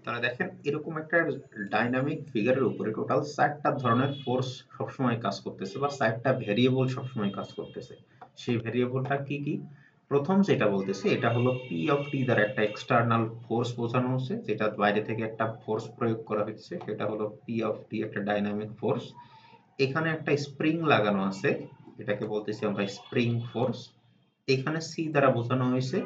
তাহলে দেখেন এরকম একটা ডাইনামিক ফিগারের উপরে টোটাল 4টা ধরনের ফোর্স সবসময় কাজ করতেছে বা 4টা ভেরিয়েবল সবসময় কাজ করতেছে। সেই ভেরিয়েবলটা কি কি? প্রথম যেটা বলতেছে এটা হলো পি অফ টি দ্বারা একটা এক্সটার্নাল ফোর্স বোঝানো হচ্ছে, যেটা বাইরে থেকে একটা ফোর্স প্রয়োগ করা হচ্ছে, সেটা হলো পি অফ টি, একটা ডাইনামিক ফোর্স। এখানে একটা স্প্রিং লাগানো আছে, এটাকে বলতেছি আমরা স্প্রিং ফোর্স। এখানে সি দ্বারা বোঝানো হয়েছে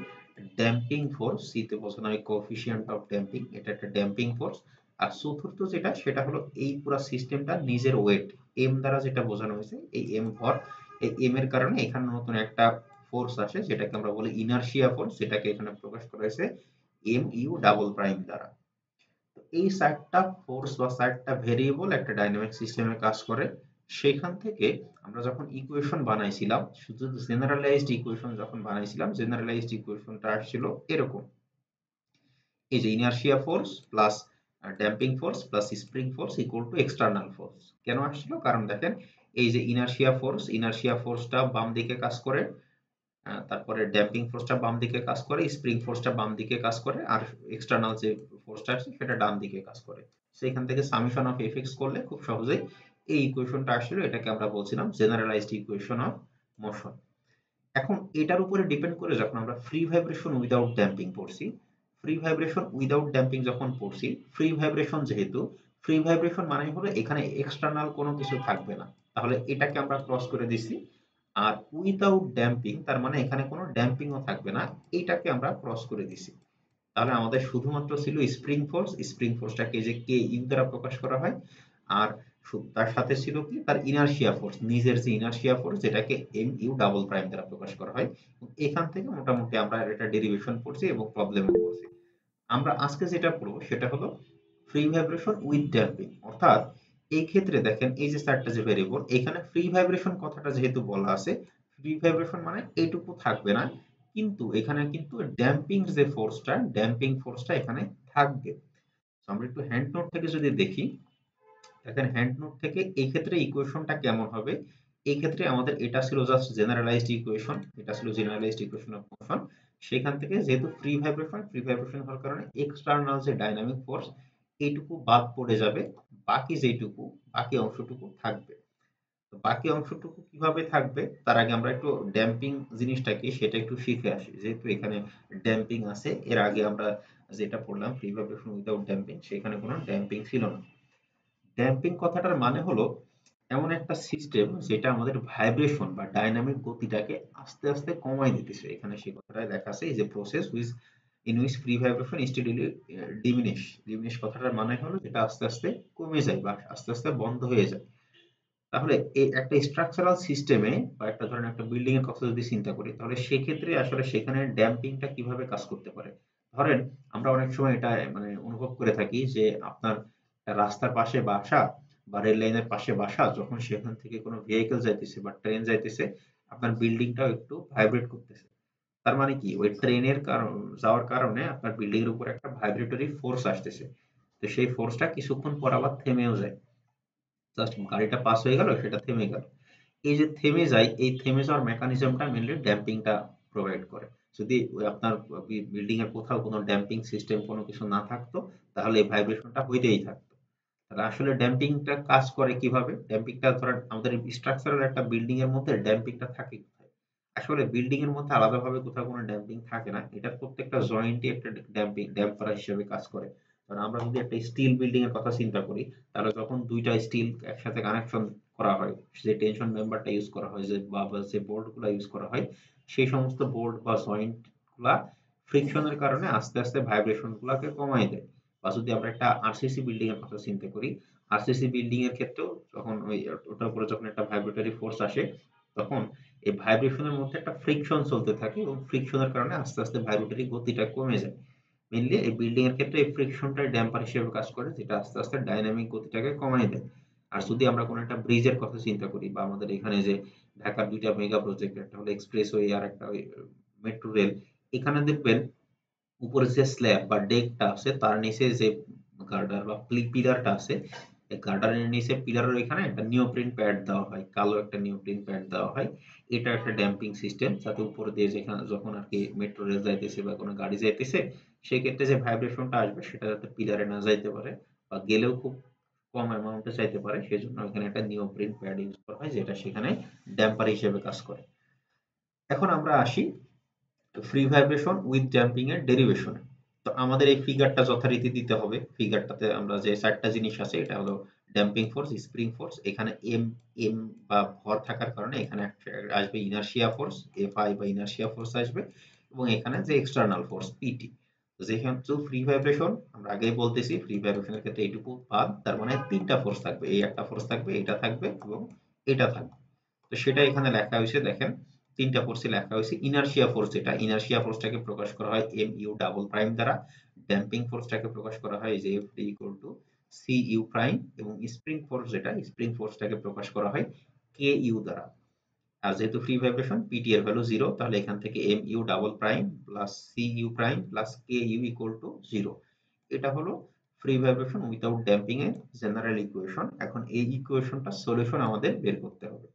ড্যাম্পিং ফোর্স, সি তে বোঝানো হয় কোএফিসিয়েন্ট অফ ড্যাম্পিং, এটা একটা ড্যাম্পিং ফোর্স। আর চতুর্থ যেটা সেটা হলো এই পুরো সিস্টেমটা নিজের ওয়েট এম দ্বারা যেটা বোঝানো হয়েছে, এই এম ভর, এই এম এর কারণে এখানে নতুন একটা ফোর্স আসে যেটাকে আমরা বলি ইনারশিয়া ফোর্স, যেটাকে এখানে প্রকাশ করা হয়েছে এম ইউ ডাবল প্রাইম দ্বারা। তো এই 4টা ফোর্স বা 4টা ভেরিয়েবল একটা ডাইনামিক সিস্টেমে কাজ করে। সেখান থেকে আমরা যখন ইকুয়েশন বানাইছিলাম, শুধু জেনারেলাইজড ইকুয়েশন যখন বানাইছিলাম, জেনারেলাইজড ইকুয়েশনটা আসছিল এরকম, এই যে inertia force plus damping force plus spring force equal to external force. কেন আসছিল? কারণ দেখেন এই যে ইনারশিয়া ফোর্সটা বাম দিকে কাজ করে, তারপরে ড্যাম্পিং ফোর্সটা বাম দিকে কাজ করে, স্প্রিং ফোর্সটা বাম দিকে কাজ করে, আর এক্সটার্নাল যে ফোর্সটা আছে সেটা ডান দিকে কাজ করে। সেখান থেকে সামেশন অফ এফএক্স করলে খুব সহজেই এই ইকুয়েশনটা আসলে, এটাকে আমরা বলছিলাম জেনারেলাইজড ইকুয়েশন অফ মোশন। এখন এটার উপরে ডিপেন্ড করে যখন আমরা ফ্রি ভাইব্রেশন উইদাউট ড্যাম্পিং পড়ছি, ফ্রি ভাইব্রেশন উইদাউট ড্যাম্পিং যখন পড়ছি, ফ্রি ভাইব্রেশন যেহেতু, ফ্রি ভাইব্রেশন মানে হলো এখানে এক্সটার্নাল কোনো কিছু থাকবে না, তাহলে এটাকে আমরা ক্রস করে দিছি। আর উইদাউট ড্যাম্পিং তার মানে এখানে কোনো ড্যাম্পিংও থাকবে না, এইটাকে আমরা ক্রস করে দিছি। তাহলে আমাদের শুধুমাত্র ছিল স্প্রিং ফোর্স, স্প্রিং ফোর্সটাকে যে কে ইউ দ্বারা প্রকাশ করা হয়, আর তার সাথে ছিল কি তার ইনারশিয়া ফোর্স, নিজের যে ইনারশিয়া ফোর্স যেটাকে এম ইউ ডাবল প্রাইম দ্বারা প্রকাশ করা হয়। এখান থেকে মোটামুটি আমরা এটা ডেরিভেশন পড়ছি এবং প্রবলেমও পড়ছি। আমরা আজকে যেটা পড়বো সেটা হলো ফ্রি ভাইব্রেশন উইথ ড্যাম্পিং, অর্থাৎ এই ক্ষেত্রে দেখেন এই যে 4টা যে ভেরিয়েবল, এখানে ফ্রি ভাইব্রেশন কথাটা যেহেতু বলা আছে, ফ্রি ভাইব্রেশন মানে এইটুকু থাকবে না, কিন্তু এখানে কিন্তু ড্যাম্পিং ফোর্সটা এখানে থাকবে। তো আমরা একটু হ্যান্ড নোট থেকে যদি দেখি, দেখেন হ্যান্ড নোট থেকে এই ক্ষেত্রে ইকুয়েশনটা কেমন হবে। এই ক্ষেত্রে আমাদের এটা ছিল জাস্ট জেনারেলাইজড ইকুয়েশন, এটা ছিল জেনারেলাইজড ইকুয়েশন অফ মোশন। সেখান থেকে যেহেতু ফ্রি ভাইব্রেশন হওয়ার কারণে এক্সটার্নাল যে ডাইনামিক ফোর্স এইটুকু বাদ পড়ে যাবে, বাকি যেটুকু, বাকি অংশটুকু থাকবে। তো বাকি অংশটুকু কিভাবে থাকবে তার আগে আমরা একটু ড্যাম্পিং জিনিসটা কি সেটা একটু শিখে আসি, যেহেতু এখানে ড্যাম্পিং আছে। এর আগে আমরা যেটা পড়লাম ফ্রি ভাইব্রেশন উইদাউট ড্যাম্পিং, সেখানে কোনো ড্যাম্পিং ছিল না। ড্যাম্পিং কথাটার মানে হলো এমন একটা সিস্টেম যেটা আমাদের ভাইব্রেশন বা ডাইনামিক গতিটাকে আস্তে আস্তে কমায় দিতেছে। এখানে সেই কথাটাই লেখা আছে, এই যে process which in which free vibration steadily diminish. Diminish কথাটার মানে হলো যেটা আস্তে আস্তে কমে যায় বা আস্তে আস্তে বন্ধ হয়ে যায়। তাহলে এই একটা স্ট্রাকচারাল সিস্টেমে বা একটা ধরেন একটা বিল্ডিং এর কথা যদি চিন্তা করি, তাহলে সেক্ষেত্রে আসলে সেখানে ড্যাম্পিংটা কিভাবে কাজ করতে পারে। ধরেন আমরা অনেক সময় এটা মানে অনুভব করে থাকি যে আপনার একটা রাস্তার পাশে বাসা বা রেল লাইনের পাশে বাসা, যখন সেখান থেকে কোনো ভেহিকল যাইতেছে বা ট্রেন যাইতেছে, আপনার বিল্ডিংটাও একটু ভাইব্রেট করতেছে। তার মানে কি ওই ট্রেনের কারণ যাওয়ার কারণে আপনার বিল্ডিং এর উপর একটা ভাইব্রেটরি ফোর্স আসতেছে। তো সেই ফোর্সটা কিছুক্ষণ পর আবার থেমেও যায়, জাস্ট গাড়িটা পাস হয়ে গেল সেটা থেমে গেল। এই যে থেমে যায়, এই থেমে যাওয়ার মেকানিজমটা মেনলি ড্যাম্পিংটা প্রোভাইড করে। যদি ওই আপনার বিল্ডিং এর কোথাও কোনো ড্যাম্পিং সিস্টেম কোনো কিছু না থাকতো, তাহলে এই ভাইব্রেশনটা হইতেই থাকতো। তাহলে আসলে ড্যাম্পিংটা কাজ করে কিভাবে? ড্যাম্পিংটা ধরেন আমাদের স্ট্রাকচারাল একটা বিল্ডিং এর মধ্যে ড্যাম্পিংটা থাকে কোথায়? আসলে বিল্ডিং এর মধ্যে আলাদাভাবে কোথাও কোনো ড্যাম্পিং থাকে না। এটার প্রত্যেকটা জয়েন্টই একটা ড্যাম্পার হিসেবে কাজ করে। কারণ আমরা যদি একটা স্টিল বিল্ডিং এর কথা চিন্তা করি, তাহলে যখন ২ টা স্টিল একসাথে কানেকশন করা হয়, যে টেনশন মেম্বারটা ইউজ করা হয়, যে বা যে বোল্ট গুলা ইউজ করা হয়, সেই সমস্ত বোল্ট বা জয়েন্ট গুলা ফ্রিকশনের কারণে আস্তে আস্তে ভাইব্রেশন গুলাকে কমায় দেয়। বা যদি আমরা একটা আরসিসি বিল্ডিং এর কথা চিন্তা করি, আরসিসি বিল্ডিং এর ক্ষেত্রেও যখন ওই ওটার উপরে যখন একটা ভাইব্রেটরি ফোর্স আসে, তখন এই ভাইব্রেশনের মধ্যে একটা ফ্রিকশন চলতে থাকে এবং ফ্রিকশনের কারণে আস্তে আস্তে ভাইব্রেটরি গতিটা কমে যায়। মেইনলি এই বিল্ডিং এর ক্ষেত্রে এই ফ্রিকশনটাই ড্যাম্পার হিসেবে কাজ করে, যেটা আস্তে আস্তে ডাইনামিক গতিটাকে কমায় দেয়। আর যদি আমরা কোনো একটা ব্রিজের কথা চিন্তা করি, বা আমাদের এখানে যে ঢাকার ২ টা মেগা প্রজেক্ট, একটা হলো এক্সপ্রেসওয়ে আর একটা ওই মেট্রো রেল, এখানে দেখবেন উপরে যে স্ল্যাব বা ডেকটা আছে তার নিচে যে গার্ডার বা পিলারটা আছে, এই গার্ডারের নিচে পিলারের এখানে একটা নিওপ্রিন প্যাড দেওয়া হয়, কালো একটা নিওপ্রিন প্যাড দেওয়া হয়। এটা একটা ড্যাম্পিং সিস্টেম, যাতে উপর দিয়ে যেখানে যখন আর কি মেট্রো রেল যাইতেছে বা কোনো গাড়ি যাইতেছে, সেক্ষেত্রে যে ভাইব্রেশনটা আসবে সেটা যাতে পিলারে না যাইতে পারে বা গেলেও খুব কম অ্যামাউন্টে চাইতে পারে, সেজন্য এখানে একটা নিওপ্রিন প্যাড ইউজ করা হয় যেটা সেখানে ড্যাম্পার হিসেবে কাজ করে। এখন আমরা আসি ফ্রি ভাইব্রেশন উইথ ড্যাম্পিং এর ডেরিভেশনে। তো আমাদের এই ফিগারটা যথারীতি দিতে হবে। ফিগারটাতে আমরা যে চারটা জিনিস আছে, এটা হলো ড্যাম্পিং ফোর্স, স্প্রিং ফোর্স, এখানে এম এম বা ভর থাকার কারণে এখানে আসবে ইনার্শিয়া ফোর্স, এফ আই বা ইনার্শিয়া ফোর্স আসবে, এবং এখানে যে এক্সটার্নাল ফোর্স পিটি। যেহেতু ফ্রি ভাইব্রেশন, আমরা আগেই বলতেছি ফ্রি ভাইব্রেশনের ক্ষেত্রে এইটুকু বাদ, তার মানে তিনটা ফোর্স থাকবে, এই একটা ফোর্স থাকবে, এটা থাকবে এবং এটা থাকবে। তো সেটা এখানে লেখা হয়েছে, দেখেন তিনটা ফোর্সে লেখা হয়েছে। ইনার্শিয়া ফোর্স, যেটা ইনার্শিয়া ফোর্সটাকে প্রকাশ করা হয় এম ইউ ডাবল প্রাইম দ্বারা। ড্যাম্পিং ফোর্সটাকে প্রকাশ করা হয় যে F equal to C U prime, এবং স্প্রিং ফোর্স, যেটা স্প্রিং ফোর্সটাকে প্রকাশ করা হয় কে ইউ দ্বারা। আর যেহেতু ফ্রি ভাইব্রেশন পিটি এর ভ্যালু 0, তাহলে এখান থেকে M U double prime plus C U prime plus K U equal to 0। এটা হলো ফ্রি ভাইব্রেশন উইথাউট ড্যাম্পিং এর জেনারেল ইকুয়েশন। এখন এই ইকুয়েশনটা সলিউশন আমাদের বের করতে হবে।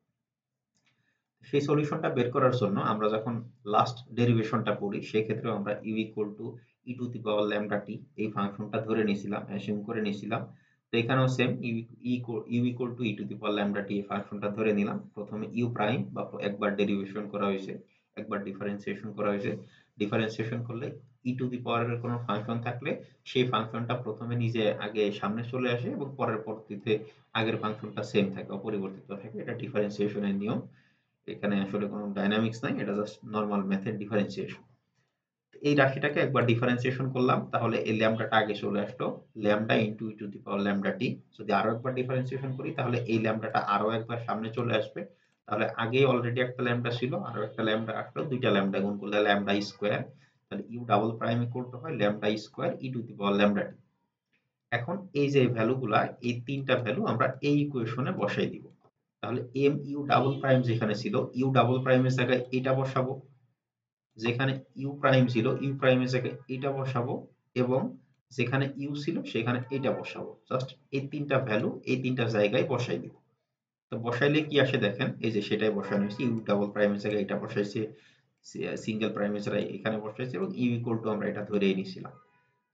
সেই সলিউশনটা বের করার জন্য আমরা যখন লাস্ট ডেরিভেশনটা পড়ি, সেক্ষেত্রে আমরা u equal to e to the power lambda t এই ফাংশনটা ধরে নিয়েছিলাম, অ্যাসিউম করে নিয়েছিলাম। তো এখানেও same u equal to e to the power lambda t এই ফাংশনটা ধরে নিলাম। প্রথমে ইউ প্রাইম বা একবার ডেরিভেশন করা হয়েছে, একবার ডিফারেন্সিয়েশন করা হয়েছে। ডিফারেন্সিয়েশন করলে ই টু দি পাওয়ারের কোনো ফাংশন থাকলে সেই ফাংশনটা প্রথমে নিজে আগে সামনে চলে আসে এবং পরের পরবর্তীতে আগের ফাংশনটা সেম থাকে, অপরিবর্তিত থাকে। এটা ডিফারেন্সিয়েশনের নিয়ম। এখানে আসলে কোনো ডাইনামিক্স নাই, এটা জাস্ট নরমাল ম্যাথের ডিফারেন্সিয়েশন। এই রাশিটাকে একবার ডিফারেন্সিয়েশন করলাম, তাহলে এই ল্যামডাটা আগে চলে আসলো, lambda into e to the power lambda t. যদি আরো একবার ডিফারেন্সিয়েশন করি, তাহলে এই ল্যামডাটা আরো একবার সামনে চলে আসবে। তাহলে আগেই অলরেডি একটা ল্যামডা ছিল, আরো একটা ল্যামডা আসলো, দুইটা ল্যামডা গুণ করলে ল্যামডা স্কোয়ার। তাহলে u double prime equal to হয় lambda square e to the power lambda t. এখন এই যে ভ্যালুগুলা, এই তিনটা ভ্যালু আমরা এই ইকুয়েশনে বসাই দিব। তাহলে এম ইউ ডাবল প্রাইম যেখানে ছিল, ইউ ডাবল প্রাইমের জায়গায় এটা বসাবো, যেখানে ইউ প্রাইম ছিল ইউ প্রাইমের জায়গায় এটা বসাবো, এবং যেখানে ইউ ছিল সেখানে এটা বসাবো। জাস্ট এই তিনটা ভ্যালু এই তিনটা জায়গায় বসাই দিব। তো বসাইলে কি আসে দেখেন, এই যে সেটাই বসানো হয়েছে, ইউ ডাবল প্রাইমের জায়গায় এটা বসাইছে, সিঙ্গেল প্রাইমের জায়গায় এখানে বসাইছে, এবং ইউ ইকুয়াল টু আমরা এটা ধরেই নিছিলাম।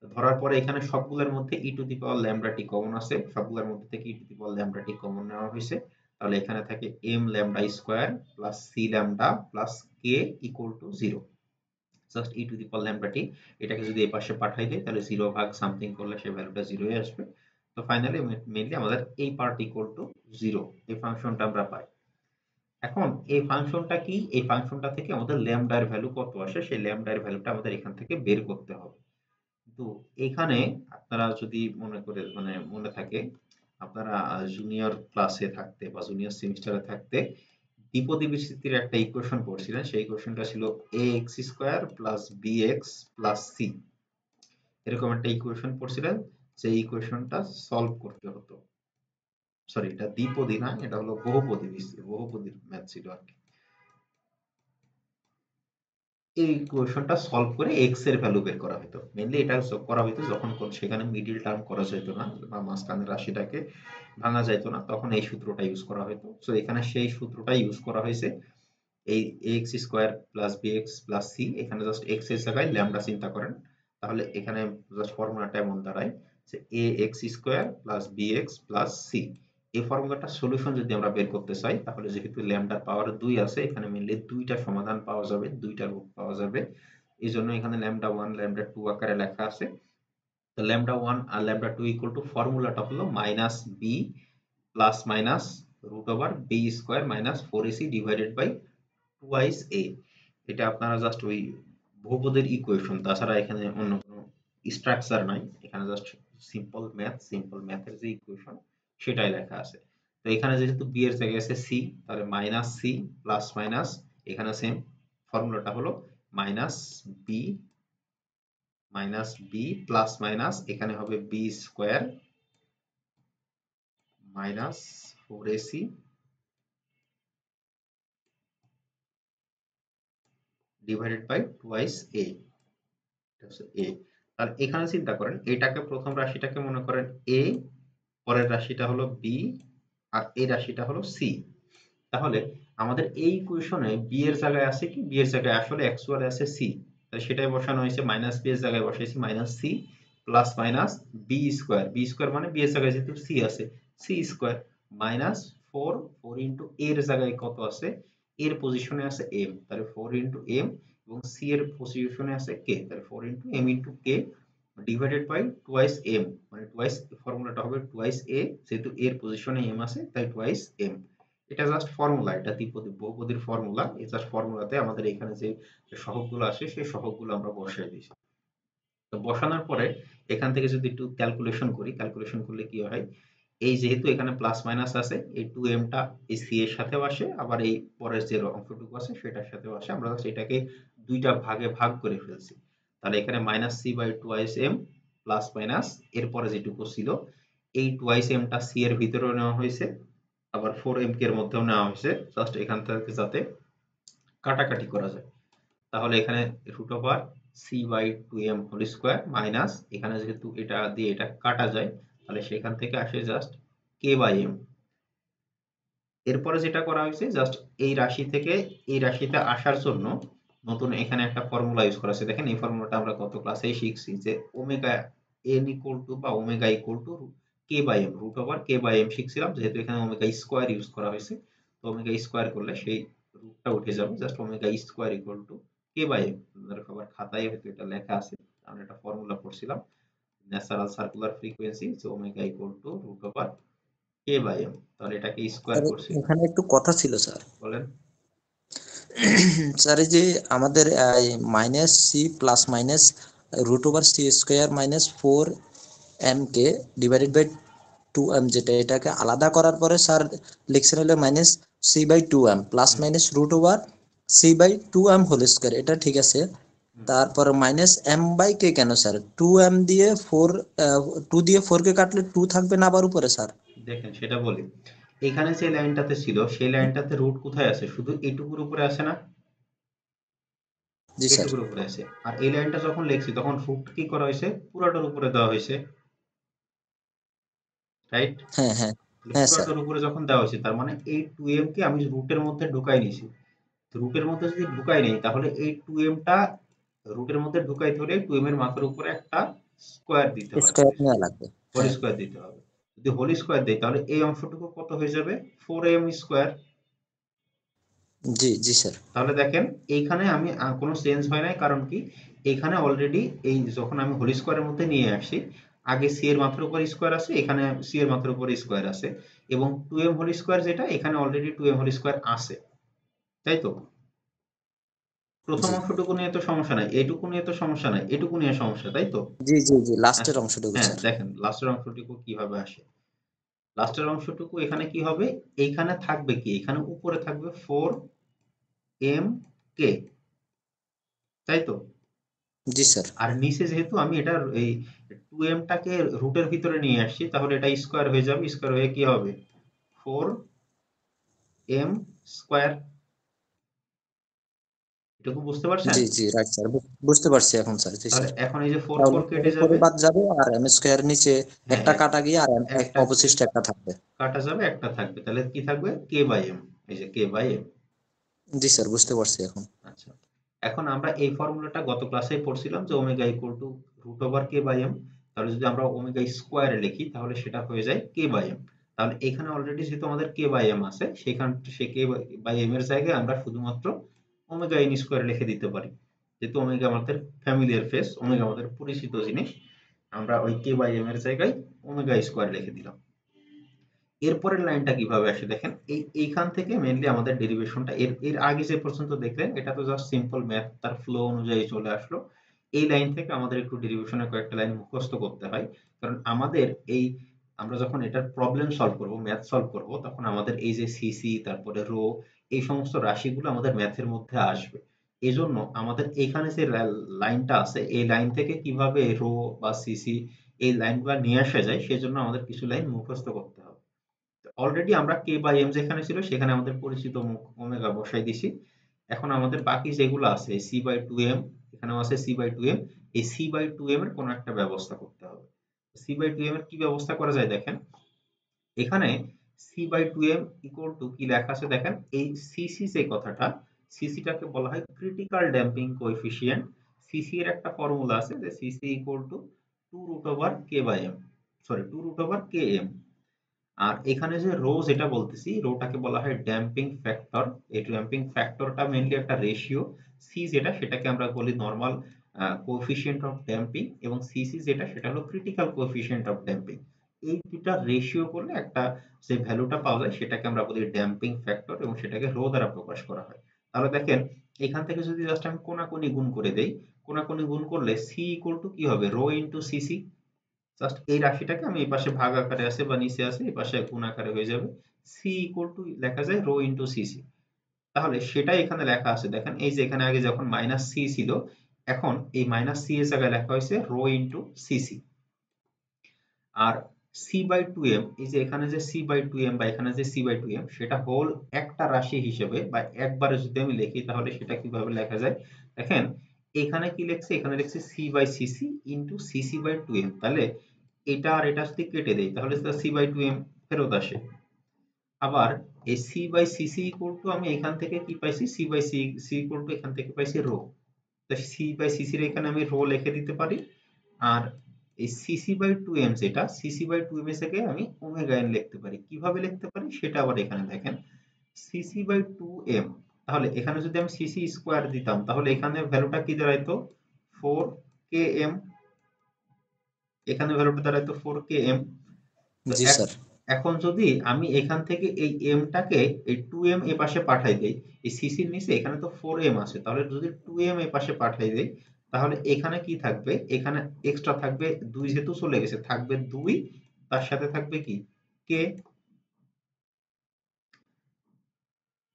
ধরার পরে এখানে সবগুলোর মধ্যে e to the power lambda t common আছে, সবগুলোর মধ্যে থেকে e to the power lambda t common নেওয়া হয়েছে। তাহলে এখানে থাকে m lambda square plus c lambda plus k equal to 0। Just e to the power lambda t, এটাকে যদি এই পাশে পাঠাই দেয়, তাহলে 0 ভাগ সামথিং করলে সেই ভ্যালুটা 0 এ আসবে। তো ফাইনালি মেইনলি আমাদের এই পার্ট ইকুয়াল টু 0, এই ফাংশনটা আমরা পাই। এখন এই ফাংশনটা কি, এই ফাংশনটা থেকে আমাদের ল্যামডার ভ্যালু কত আসে, সেই ল্যামডার ভ্যালুটা আমাদের এখান থেকে বের করতে হবে। তো এখানে আপনারা যদি মনে করে মনে থাকে, আপনারা জুনিয়র ক্লাসে থাকতে বা জুনিয়র সেমিস্টারে থাকতে দ্বিপদী বিস্তৃতির একটা ইকুয়েশন পড়ছিলেন। সেই ইকুয়েশনটা ছিল a x square plus B x plus c. এরকম একটা ইকুয়েশন পড়ছিলেন, যে ইকুয়েশনটা সলভ করতে হতো। সরি, এটা দ্বিপদী না, এটা হলো বহুপদী বহুপদীর ম্যাথ ছিল আর কি। এই ইকুয়েশনটা সলভ করে এক্স এর ভ্যালু বের করা হতো। মেইনলি এটা করা হতো যখন সেখানে মিডল টার্ম করা যেত না বা মাঝখানের রাশিটাকে ভাঙা যেত না, তখন এই সূত্রটা ইউজ করা হতো। সো এখানে সেই সূত্রটা ইউজ করা হয়েছে। এই X square plus B x plus C, এখানে জাস্ট এক্স এর জায়গায় ল্যামডা চিন্তা করেন, তাহলে এখানে জাস্ট ফর্মুলাটা এমন দাঁড়ায় যে a x square plus B x plus c. এই ফর্মুলাটা সলিউশন যদি আমরা বের করতে চাই, তাহলে যেহেতু ল্যামডার পাওয়ার 2 আছে, এখানে মিললে দুইটা সমাধান পাওয়া যাবে, দুইটা রূপ পাওয়া যাবে। এই জন্য এখানে ল্যামডা 1 ল্যামডা 2 আকারে লেখা আছে। তো ল্যামডা 1 আর ল্যামডা 2 ইকুয়াল টু, ফর্মুলাটা হলো minus b plus minus root over b square minus 4ac divided by twice a. এটা আপনারা জাস্ট ওই বহুপদের ইকুয়েশন, তাছাড়া এখানে অন্য কোনো স্ট্রাকচার নাই, এখানে জাস্ট সিম্পল ম্যাথের যে ইকুয়েশন সেটাই লেখা আছে। তো এখানে যেহেতু বি এর জায়গায় আছে সি, তাহলে মাইনাস সি প্লাস মাইনাস, এখানে সেম ফর্মুলাটা হলো মাইনাস বি প্লাস মাইনাস, এখানে হবে b square minus 4ac divided by twice a. এ, তাহলে এখানে চিন্তা করেন, এটাকে প্রথম রাশিটাকে মনে করেন এ, পরের রাশিটা হলো বি, আর এই রাশিটা হলো সি। তাহলে আমাদের এই ইকুয়েশনে বি এর জায়গায় আছে কি, বি এর জায়গায় আসলে অ্যাকচুয়ালি আছে সি। তাহলে সেটাই বসানো হয়েছে, মাইনাস বি এর জায়গায় বসাইছি minus C plus minus B square, B square মানে বি এর জায়গায় যেহেতু সি আছে C square minus four, four into এর জায়গায় কত আছে, এর পজিশনে আছে এম, তাহলে ফোর ইন্টু এম এবং সি এর পজিশনে আছে কে, তাহলে four into M into K divided by twice M, মানে টুয়াইস ফর্মুলাটা হবে টুয়াইস এ, যেহেতু এর পজিশনে এম আছে তাই টুয়াইস এম। এটা জাস্ট ফর্মুলা, এটা দ্বিপদী বহুপদীর ফর্মুলা, এই জাস্ট ফর্মুলাতে আমাদের এখানে যে সহগগুলো আসে সেই সহগগুলো আমরা বসাই দিয়েছি। তো বসানোর পরে এখান থেকে যদি একটু ক্যালকুলেশন করি, ক্যালকুলেশন করলে কি হয়, এই যেহেতু এখানে প্লাস মাইনাস আছে এই টু এমটা এই সি এর সাথেও আসে, আবার এই পরের যে অংশটুকু আছে সেটার সাথেও আসে, আমরা জাস্ট এটাকে দুইটা ভাগে ভাগ করে ফেলছি। তাহলে এখানে minus C by twice M plus minus এরপরে যেটুকু ছিল এই টুয়াইস এমটা সি এর ভিতরেও নেওয়া হয়েছে, আবার ফোর এম কে এর মধ্যেও নেওয়া হয়েছে, জাস্ট এখান থেকে যাতে কাটাকাটি করা যায়। তাহলে এখানে root over C by two M whole square minus এখানে যেহেতু এটা দিয়ে এটা কাটা যায় তাহলে সেখান থেকে আসে জাস্ট কে বাই এম। এরপরে যেটা করা হয়েছে জাস্ট এই রাশি থেকে এই রাশিতে আসার জন্য নতুন এখানে একটা ফর্মুলা ইউজ করা আছে। দেখেন এই ফর্মুলাটা আমরা গত ক্লাসেই শিখছি যে ওমেগা এন ইকুয়াল টু বা omega equal to K by m, root over K by m শিখছিলাম, যেহেতু এখানে ওমেগা স্কোয়ার ইউজ করা হয়েছে তো ওমেগা স্কোয়ার করলে সেই রুটটা উঠে যাবে, just omega square equal to K by M. আপনাদের সবার খাতায় হয়তো এটা লেখা আছে, আমরা এটা ফর্মুলা পড়ছিলাম, ন্যাচারাল সার্কুলার ফ্রিকোয়েন্সি যে omega equal to root over K by M. তাহলে এটাকে স্কোয়ার স্যার করছি, এখানে একটু কথা ছিল স্যার। বলেন। স্যার এই যে আমাদের minus C plus minus root over C square minus four M K divided by two M, যেটা এটাকে আলাদা করার পরে স্যার লিখছেন হলো minus C by two M plus hmm, minus root over C by two M whole square, এটা ঠিক আছে। হুম। তারপর মাইনাস এম বাই কে কেন স্যার? টু এম দিয়ে ফোর, টু দিয়ে ফোর কে কাটলে টু থাকবে না আবার উপরে স্যার? দেখেন সেটা বলি, এখানে যে লাইনটাতে ছিল সেই লাইনটাতে রুট কোথায় আছে, শুধু এটুকুর উপরে আছে না, জি স্যার। এটুকুর উপরে আছে। আর এই লাইনটা যখন লিখছি তখন রুট কি করা হয়েছে, পুরাটার উপরে দেওয়া হয়েছে, রাইট? হ্যাঁ হ্যাঁ হ্যাঁ স্যার। পুরাটার উপরে যখন দেওয়া হয়েছে তার মানে এই টু এম কে আমি রুটের মধ্যে ঢুকাই নিছি। রুটের মধ্যে যদি ঢুকাই নেই তাহলে এই টু এমটা রুটের মধ্যে ঢুকাইতে হলে টু এম এর মাথার উপরে একটা স্কোয়ার দিতে হয়, স্কোয়ার নেওয়া লাগবে। হোল হ্যাঁ। স্কোয়ার দিতে হবে। যদি হোল স্কোয়ার দেই তাহলে এই অংশটুকু কত হয়ে যাবে, ফোর এম স্কোয়ার। জি জি স্যার। তাহলে দেখেন এইখানে আমি কোনো চেঞ্জ হয় নাই, কারণ কি এখানে অলরেডি এই যখন আমি হোল স্কোয়ারের মধ্যে নিয়ে আসি আগে সি এর মাত্রার উপর স্কোয়ার আছে, এখানে সি এর মাত্রার উপর স্কোয়ার আছে এবং টু এম হোল স্কোয়ার যেটা এখানে already two M whole square আছে, তাই তো? প্রথম জি অংশটুকু নিয়ে তো সমস্যা নাই, এটুকু নিয়ে তো সমস্যা নাই, এটুকু নিয়ে সমস্যা, তাই তো? জি জি জি লাস্টের আচ্ছা, অংশটুকু হ্যাঁ স্যার। দেখেন লাস্টের অংশটুকু কিভাবে আসে। লাস্টের অংশটুকু এখানে কি হবে, এইখানে থাকবে কি, এখানে উপরে থাকবে ফোর এম কে, তাই তো? জি স্যার। আর নিচে যেহেতু আমি এটা এই টু এম টাকে রুটের ভিতরে নিয়ে আসছি তাহলে এটা স্কোয়ার হয়ে যাবে, স্কোয়ার হয়ে কি হবে, ফোর এম স্কোয়ার। এটুকু বুঝতে পারছেন? জি জি রাইট স্যার, বুঝতে পারছি এখন স্যার। জি তাহলে স্যার। এখন এই যে ফোর তাহলে ফোর ফোরে কেটে ফোরে যাবে, বাদ যাবে আর এম স্কোয়ার নিচে হ্যাঁ একটা কাটা গিয়ে আর একটা অবশিষ্ট একটা থাকবে। কাটা যাবে একটা থাকবে, তাহলে কি থাকবে, কে বাই এম, এই যে কে বাই এম। জি স্যার বুঝতে পারছি এখন। আচ্ছা, এখন আমরা এই ফর্মুলাটা গত ক্লাসে পড়ছিলাম যে omega equal to root over K by M, তাহলে যদি আমরা ওমেগা স্কোয়ারে লিখি তাহলে সেটা হয়ে যায় কে বাই এম। তাহলে এখানে অলরেডি যেহেতু আমাদের কে বাই এম আছে সেখান সে কে বাই এম এর জায়গায় আমরা শুধুমাত্র ওমেগা এন স্কোয়ার লিখে দিতে পারি, যেহেতু ওমেগা আমাদের ফ্যামিলিয়ার ফেস, ওমেগা আমাদের পরিচিত জিনিস, আমরা ওই কে বাই এম এর জায়গায় ওমেগা স্কোয়ার লিখে দিলাম। এরপরের লাইনটা কিভাবে আসে দেখেন, এইখান থেকে মেইনলি আমাদের ডেরিভেশনটা এর এর আগে যে পর্যন্ত দেখলেন এটা তো জাস্ট সিম্পল ম্যাথ, তার ফ্লো অনুযায়ী চলে আসলো। এই লাইন থেকে আমাদের একটু ডেরিভেশনের কয়েকটা লাইন মুখস্থ করতে হয়, কারণ আমাদের এই আমরা যখন এটার প্রবলেম সলভ করব, ম্যাথ সলভ করব, তখন আমাদের এই যে সিসি তারপরে রো এই সমস্ত রাশিগুলো আমাদের ম্যাথের মধ্যে আসবে। এজন্য আমাদের এখানে যে লাইনটা আছে এই লাইন থেকে কিভাবে রো বা সিসি এই লাইনগুলো নিয়ে আসা যায় সেজন্য আমাদের কিছু লাইন মুখস্থ করতে হবে। অলরেডি আমরা কে বাই এম যেখানে ছিল সেখানে আমাদের পরিচিত মুখ ওমেগা বসাই দিছি। এখন আমাদের বাকি যেগুলো আছে সি বাই টু এম, এখানেও আছে সি বাই টু এম, এই সি বাই টু এম এর কোনো একটা ব্যবস্থা করতে হবে। সি বাই টু এম এর কি ব্যবস্থা করা যায় দেখেন, এখানে C by two M equal to কি লেখা আছে দেখেন, এই সিসি যে কথাটা, সিসিটাকে বলা হয় ক্রিটিক্যাল ড্যাম্পিং কোএফিসিয়েন্ট। সিসি এর একটা ফর্মুলা আছে যে CC equal two 2√k/m, sorry 2√km। আর এখানে যে রো যেটা বলতেছি, রোটাকে বলা হয় ড্যাম্পিং ফ্যাক্টর। এই ড্যাম্পিং ফ্যাক্টরটা মেইনলি একটা রেশিও। সি যেটা, সেটাকে আমরা বলি নরমাল কোএফিসিয়েন্ট অফ ড্যাম্পিং, এবং সিসি যেটা, সেটা হলো ক্রিটিক্যাল কোএফিসিয়েন্ট অফ ড্যাম্পিং। এই দুটা রেশিও করলে একটা যে ভ্যালুটা পাওয়া যায় সেটাকে আমরা বলি ড্যাম্পিং ফ্যাক্টর, এবং সেটাকে রো দ্বারা প্রকাশ করা হয়। তাহলে দেখেন, এখান থেকে যদি জাস্ট আমি কোনাকুনি গুণ করে দেই, কোনাকুনি গুণ করলে সি ইকুয়াল টু কি হবে, রো ইন্টু সিসি। জাস্ট এই রাশিটাকে আমি এই পাশে ভাগ আকারে আছে বা নিচে আছে, এই পাশে গুণ আকারে হয়ে যাবে। সি ইকুয়াল টু লেখা যায় রো ইন্টু সিসি। তাহলে সেটাই এখানে লেখা আছে। দেখেন, এই যে এখানে আগে যখন মাইনাস সি ছিল, এখন এই মাইনাস সি এর জায়গায় লেখা হয়েছে রো ইন্টু সিসি। আর সি বাই টু এম, এই যে এখানে যে সি বাই টু এম বা এখানে যে সি বাই টু এম, সেটা হোল একটা রাশি হিসেবে বা একবারে যদি আমি লিখি, তাহলে সেটা কিভাবে লেখা যায় দেখেন। এখানে কি লিখছে, এখানে লিখছে C by CC into CC by two M. তাহলে এটা আর এটা যদি কেটে দেই, তাহলে সি বাই টু এম ফেরত আসে। আবার এই C by CC equal to আমি এখান থেকে কি পাইছি, C by C equal to এখান থেকে পাইছি রো। তো সি বাই সিসির এখানে আমি রো লিখে দিতে পারি। আর এই সিসি বাই টু এম যেটা, সিসি বাই টু এম থেকে আমি ওমেগা এন লিখতে পারি। কিভাবে লিখতে পারি সেটা আবার এখানে দেখেন, সিসি বাই টু এম। তাহলে এখানে যদি আমি সিসি স্কোয়ার দিতাম, তাহলে এখানে ভ্যালুটা কি দাঁড়াইতো, 4km। এখানে ভ্যালুটা দাঁড়াইতো 4km। তো জি স্যার। এখন যদি আমি এখান থেকে এই এমটাকে এই 2m এ পাশে পাঠাই দেই, এই সিসির নিচে এখানে তো 4m আছে, তাহলে যদি 2m এ পাশে পাঠাই দেই, তাহলে এখানে কি থাকবে, এখানে এক্সট্রা থাকবে 2, যেহেতু চলে গেছে থাকবে 2, তার সাথে থাকবে কি k,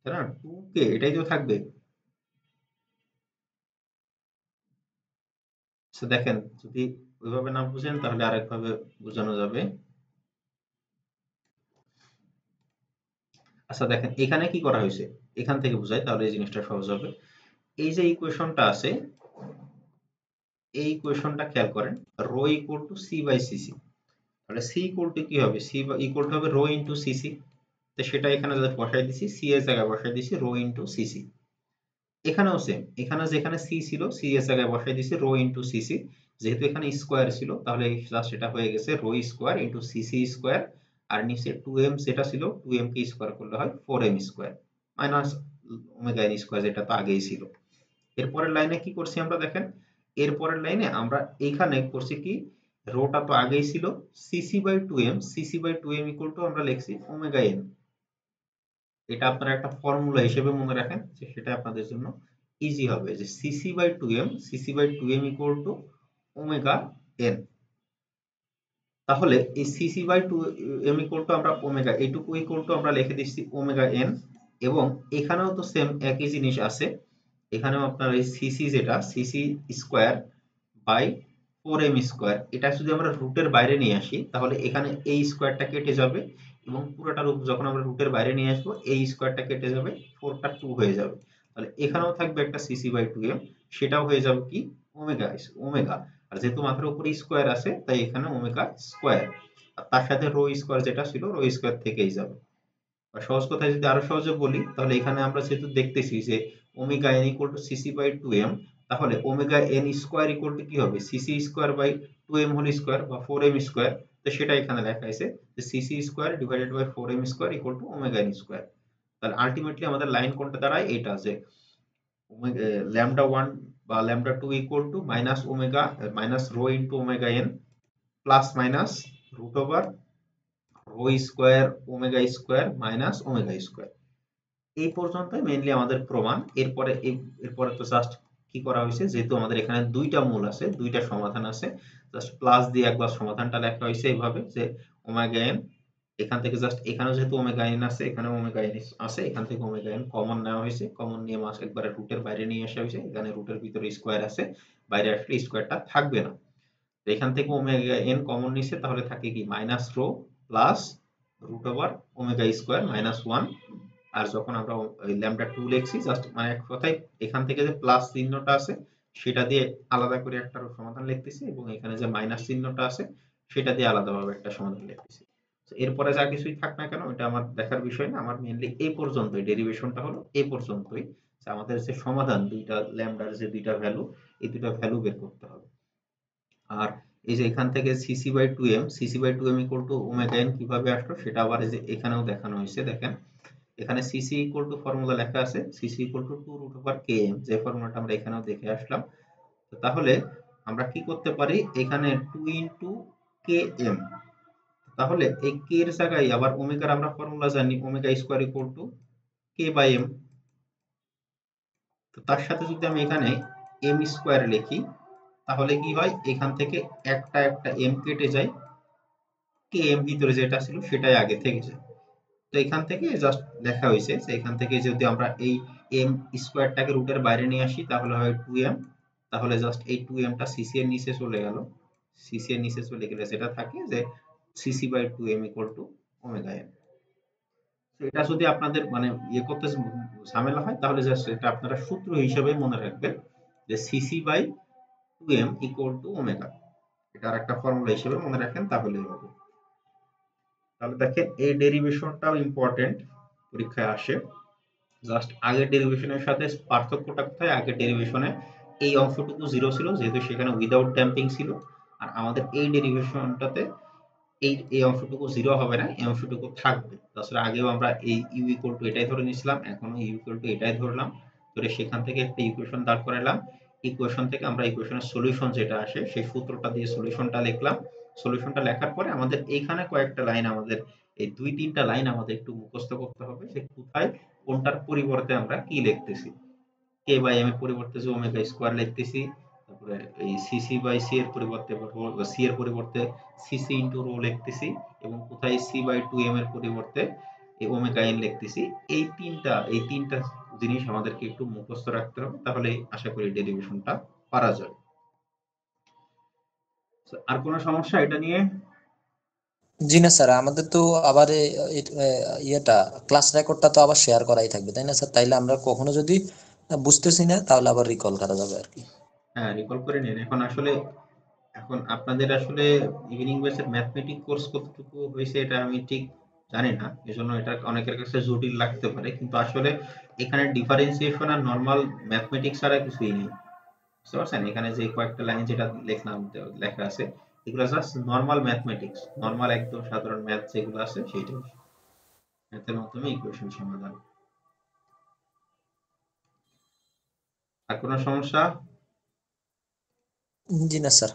তাই না, 2k, এটাই তো থাকবে। তো দেখেন, যদি ওইভাবে না বুঝেন তাহলে আরেকভাবে বোঝানো যাবে। আচ্ছা দেখেন, এখানে কি করা হয়েছে, এখান থেকে বোঝাই তাহলে এই জিনিসটা সহজ হবে। এই যে ইকুয়েশনটা আছে, এই ইকুয়েশনটা খেয়াল করেন, rho equal to C by CC. তাহলে সি ইকুয়াল টু কি হবে, সি ইকুয়াল টু হবে রো ইন্টু সিসি। তো সেটা এখানে জাস্ট বসাই দিছি, সি এর জায়গায় বসাই দিছি রো ইন্টু সিসি। এখানেও সেম, এখানে যেখানে সি ছিল, সি এর জায়গায় বসাই দিছি রো ইন্টু সিসি। যেহেতু এখানে স্কোয়ার ছিল, তাহলে জাস্ট এটা হয়ে গেছে rho square into cc square. আর নিচে 2m যেটা ছিল, 2m কে স্কোয়ার করলে হয় 4m square minus omega n square, যেটা তো আগেই ছিল। এরপরের লাইনে কি করছি আমরা দেখেন, এরপরের লাইনে আমরা এইখানে করছি কি, রোটা তো আগেই ছিল, CC by two M, CC by two M equal to আমরা লিখছি ওমেগা এন। এটা আপনারা একটা ফর্মুলা হিসেবে মনে রাখেন, যে সেটা আপনাদের জন্য ইজি হবে, যে CC by two M, CC by two M equal to omega N. তাহলে এই CC by two M equal to আমরা ওমেগা, এইটুকু ইকুয়াল টু আমরা লিখে দিচ্ছি ওমেগা এন। এবং এখানেও তো সেম একই জিনিস আছে, এখানেও আপনার এই সিসি যেটা, CC square by 4m square, এটা যদি আমরা রুটের বাইরে নিয়ে আসি, তাহলে এখানে এই স্কোয়ারটা কেটে যাবে, এবং পুরোটা রূপ যখন আমরা রুটের বাইরে নিয়ে আসবো, এই স্কোয়ারটা কেটে যাবে, 4টা 2 হয়ে যাবে। তাহলে এখানেও থাকবে একটা সিসি বাই 2m, সেটাও হয়ে যাবে কি ওমেগা ওমেগা। আর যেহেতু মাথার উপরে স্কোয়ার আছে, তাই এখানে ওমেগা স্কোয়ার। আর তার সাথে রো স্কোয়ার যেটা ছিল, রো স্কোয়ার থেকেই যাবে। বা সহজ কথায় যদি আরো সহজে বলি, তাহলে এখানে আমরা যেহেতু দেখতেছি যে omega n equal to cc by two M, তাহলে omega n square equal to কি হবে, cc square by two M whole square বা 4m স্কোয়ার। তো সেটা এখানে লেখা আছে যে cc square divided by 4m square equal to omega n square. তাহলে আলটিমেটলি আমাদের লাইন কোনটা দাঁড়ায়, এটা যে ল্যামডা ওয়ান বা lambda two equal to minus omega minus rho into omega n plus minus root over rho square omega square minus omega square. এই পর্যন্তই mainly আমাদের প্রমাণ। এরপরে তো জাস্ট কি করা হয়েছে, যেহেতু আমাদের এখানে দুইটা মূল আছে, দুইটা সমাধান আছে, জাস্ট প্লাস দিয়ে একবার সমাধানটা লেখা হয়েছে এইভাবে, যে ওমেগা এন, এখান থেকে জাস্ট এখানেও যেহেতু ওমেগা এন আছে, এখানে ওমেগা এন আছে, এখান থেকে ওমেগা এন কমন নেওয়া হয়েছে, কমন নিয়ে মাস একবারে রুটের বাইরে নিয়ে আসা হয়েছে। এখানে রুটের ভিতরে স্কোয়ার আছে, বাইরে আসলে স্কোয়ারটা থাকবে না। তো এখান থেকে ওমেগা এন কমন নিছে, তাহলে থাকে কি minus rho plus root over omega square minus one. আর যখন আমরা ওই ল্যামডা টু লিখছি, জাস্ট মানে এক কথায় এখান থেকে যে প্লাস চিহ্নটা আছে সেটা দিয়ে আলাদা করে একটা সমাধান লিখতেছি, এবং এখানে যে মাইনাস চিহ্নটা আছে সেটা দিয়ে আলাদাভাবে একটা সমাধান লিখতেছি। তো এরপরে যা কিছুই থাক না কেন, এটা আমার দেখার বিষয় না, আমার মেইনলি এই পর্যন্তই, ডেরিভেশনটা হলো এই পর্যন্তই। আমাদের যে সমাধান দুইটা ল্যামডার যে দুইটা ভ্যালু, এই দুইটা ভ্যালু বের করতে হবে। আর এই যে এখান থেকে CC by two M, CC by two M equal to omega N কিভাবে আসলো সেটা আবার এই যে এখানেও দেখানো হয়েছে। দেখেন এখানে সিসি ইকুয়াল টু ফর্মুলা লেখা আছে, CC equal two 2√k m, যে ফর্মুলাটা আমরা এখানেও দেখে আসলাম। তো তাহলে আমরা কি করতে পারি, এখানে 2 × km, তাহলে এই কে এর জায়গায় আবার ওমেগার আমরা ফর্মুলা জানি, omega square equal to k/m। তো তার সাথে যদি আমি এখানে এম স্কয়ার লিখি, তাহলে কি হয়, এখান থেকে একটা একটা এম কেটে যায়, কে এম ভিতরে যেটা ছিল সেটাই আগে থেকে যায়। তো এখান থেকে জাস্ট লেখা হয়েছে যে এখান থেকে যদি আমরা এই এম স্কয়ারটাকে রুটের বাইরে নিয়ে আসি তাহলে হয় 2m, তাহলে জাস্ট এই 2mটা সিসি এর নিচে চলে গেল, সিসি এর নিচে চলে গেলে যেটা থাকে যে CC by 2m equal to omega N. তো এটা যদি আপনাদের মানে করতে ঝামেলা হয় তাহলে জাস্ট এটা আপনারা সূত্র হিসেবে মনে রাখবেন যে CC by 2m equal to omega, এটার একটা ফর্মুলা হিসেবে মনে রাখেন তাহলেই হবে। তাহলে দেখেন এই ডেরিভেশনটাও ইম্পর্টেন্ট, পরীক্ষায় আসে। জাস্ট আগের ডেরিভেশনের সাথে পার্থক্যটা কোথায়, আগের ডেরিভেশনে এই অংশটুকু জিরো ছিল যেহেতু সেখানে উইদাউট ড্যাম্পিং ছিল, আর আমাদের এই ডেরিভেশনটাতে এই অংশটুকু জিরো হবে না, এই অংশটুকু থাকবে। তাছাড়া আগেও আমরা এই ইউ ইকুয়াল টু এটাই ধরে নিয়েছিলাম, এখনো ইউ ইকুয়াল টু এটাই ধরলাম, ধরে সেখান থেকে একটা ইকুয়েশন দাঁড় করালাম, ইকুয়েশন থেকে আমরা ইকুয়েশনের সলিউশন যেটা আসে সেই সূত্রটা দিয়ে সলিউশনটা লিখলাম। সলিউশনটা লেখার পরে আমাদের এইখানে কয়েকটা লাইন, আমাদের এই 2-3টা লাইন আমাদের একটু মুখস্থ করতে হবে যে কোথায় কোনটার পরিবর্তে আমরা কি লিখতেছি। কে বাই এম এর পরিবর্তে যে ওমেগা স্কয়ার লিখতেছি, তারপরে এই সিসি বাই সি এর পরিবর্তে সি এর পরিবর্তে সিসি ইনটু রো লিখতেছি, এবং কোথায় সি বাই টু এম এর পরিবর্তে এই ওমেগা এন লিখতেছি। এই তিনটা জিনিস আমাদেরকে একটু মুখস্থ রাখতে হবে, তাহলে আশা করি ডেরিভেশনটা পারা যাবে। আর কোনো সমস্যা এটা নিয়ে? জি না স্যার, আমাদের তো আবার ইয়েটা ক্লাস রেকর্ডটা তো আবার শেয়ার করাই থাকবে, তাই না স্যার? তাইলে আমরা কখনো যদি বুঝতেছি না তাহলে আবার রিকল করা যাবে আর কি। হ্যাঁ, রিকল করে নিন। এখন আপনাদের আসলে ইভিনিং ব্যাচের ম্যাথমেটিক কোর্স কতটুকু হয়েছে এটা আমি ঠিক জানি না, এজন্য এটা অনেকের কাছে জটিল লাগতে পারে, কিন্তু আসলে এখানে ডিফারেন্সিয়েশন আর নর্মাল ম্যাথমেটিক্স ছাড়া কিছুই নেই। বুঝতে পারছেন, এখানে যে কয়েকটা লাইন যেটা লিখলাম, লেখা আছে, এগুলো জাস্ট নর্মাল ম্যাথমেটিক্স, নর্মাল একদম সাধারণ ম্যাথ যেগুলো আছে সেইটাই, ম্যাথের মাধ্যমে ইকুয়েশন সমাধান। আর কোনো সমস্যা? জি না স্যার।